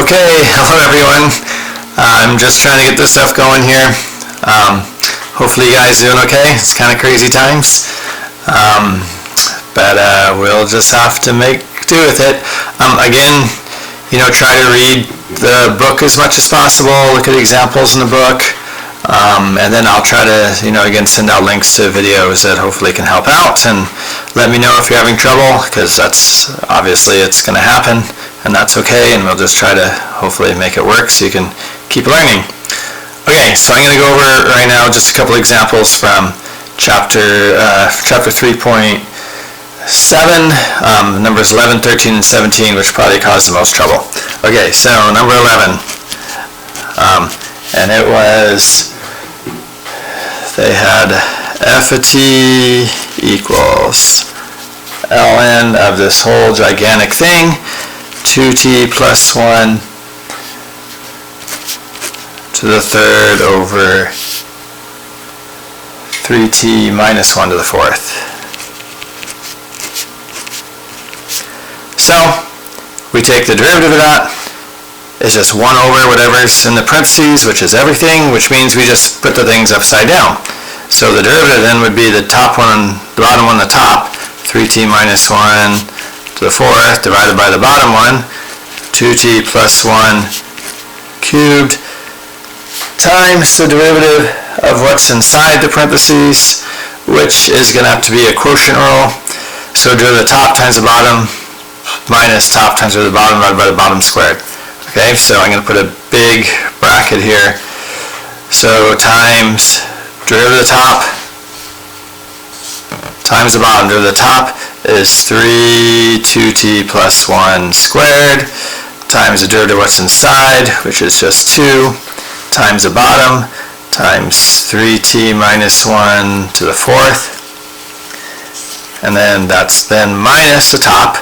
Okay, hello everyone. I'm just trying to get this stuff going here. Hopefully you guys are doing okay. It's kind of crazy times. But we'll just have to make do with it. Again, try to read the book as much as possible, look at examples in the book, and then I'll try to, again, send out links to videos that hopefully can help out, and let me know if you're having trouble, because that's obviously it's going to happen, and that's okay, and we'll just try to hopefully make it work so you can keep learning. Okay, so I'm going to go over right now just a couple examples from chapter 3.7, numbers 11, 13, and 17, which probably caused the most trouble. Okay, so number 11, and it was, they had f of t equals ln of this whole gigantic thing, 2t plus 1 to the third over 3t minus 1 to the fourth. So we take the derivative of that. It's just 1 over whatever's in the parentheses, which is everything, which means we just put the things upside down. So the derivative then would be the top one, the bottom one, the top, 3t minus 1 to the fourth divided by the bottom one, 2t plus 1 cubed, times the derivative of what's inside the parentheses, which is going to have to be a quotient rule. So derivative of the top times the bottom minus top times the bottom divided by the bottom squared. Okay, so I'm going to put a big bracket here. So times derivative of the top times the bottom. Derivative of the top is 3 2t plus 1 squared times the derivative of what's inside, which is just 2, times the bottom times 3t minus 1 to the fourth, and then that's then minus the top,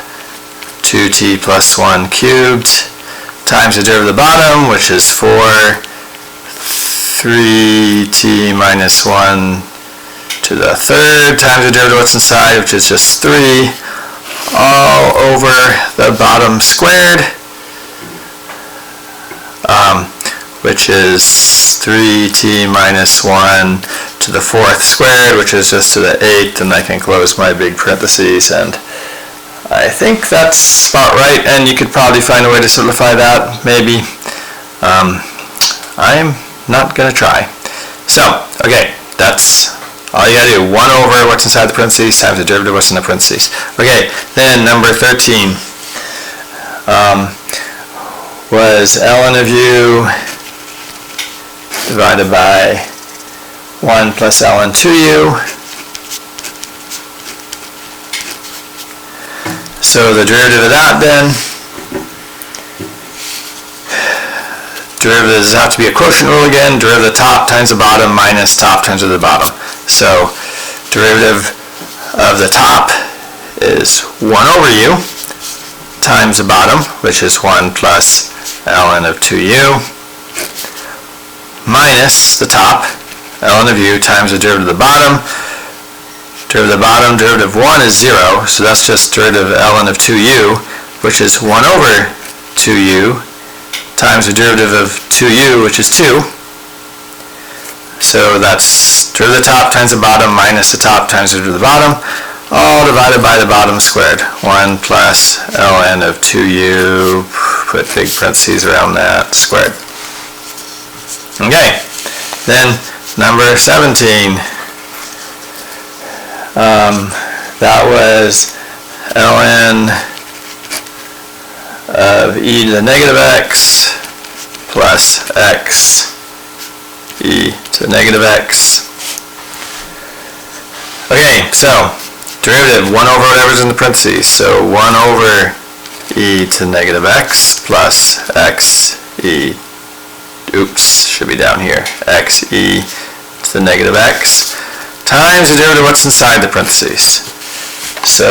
2t plus 1 cubed, times the derivative of the bottom, which is 4, 3t minus 1 to the third, times the derivative of what's inside, which is just 3, all over the bottom squared, which is 3t minus 1 to the fourth squared, which is just to the 8th, and I can close my big parentheses, and I think that's about right, and you could probably find a way to simplify that, maybe. I'm not going to try. So, okay, that's all you got to do. 1 over what's inside the parentheses times the derivative of what's in the parentheses. Okay, then number 13 was ln of u divided by 1 plus ln 2u. So the derivative of that then, derivatives have to be a quotient rule again, derivative of the top times the bottom minus top times the bottom. So derivative of the top is 1 over u times the bottom, which is 1 plus ln of 2u, minus the top, ln of u times the derivative of the bottom. Derivative of the bottom, derivative of 1 is 0, so that's just derivative of ln of 2u, which is 1 over 2u, times the derivative of 2u, which is 2. So that's derivative of the top times the bottom minus the top times the derivative of the bottom, all divided by the bottom squared. 1 plus ln of 2u, put big parentheses around that, squared. Okay, then number 17. That was ln of e to the negative x plus x e to the negative x. Okay, so derivative 1 over whatever's in the parentheses. So 1 over e to the negative x plus x e, oops, should be down here, x e to the negative x, times the derivative of what's inside the parentheses. So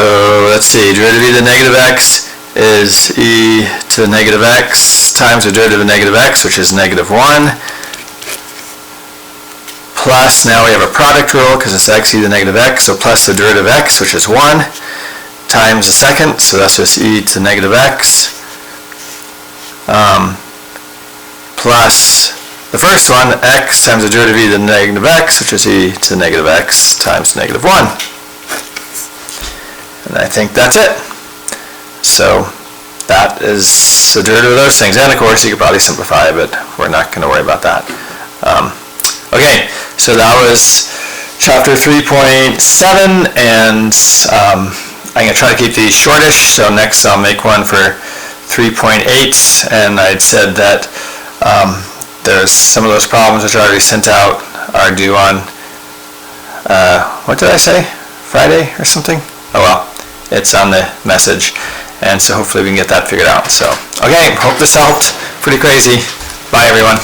let's see, derivative of the negative x is e to the negative x times the derivative of negative x, which is negative 1, plus, now we have a product rule because it's x e to the negative x, so plus the derivative of x, which is 1, times the second, so that's just e to the negative x, plus the first one, x times the derivative of e to the negative x, which is e to the negative x times negative 1. And I think that's it. So that is the derivative of those things. And of course, you could probably simplify, but we're not going to worry about that. Okay, so that was chapter 3.7, and I'm going to try to keep these shortish. So next I'll make one for 3.8, and I'd said that there's some of those problems which are already sent out are due on, what did I say? Friday or something? Oh well, it's on the message, and so hopefully we can get that figured out. So, okay, hope this helped. Pretty crazy. Bye everyone.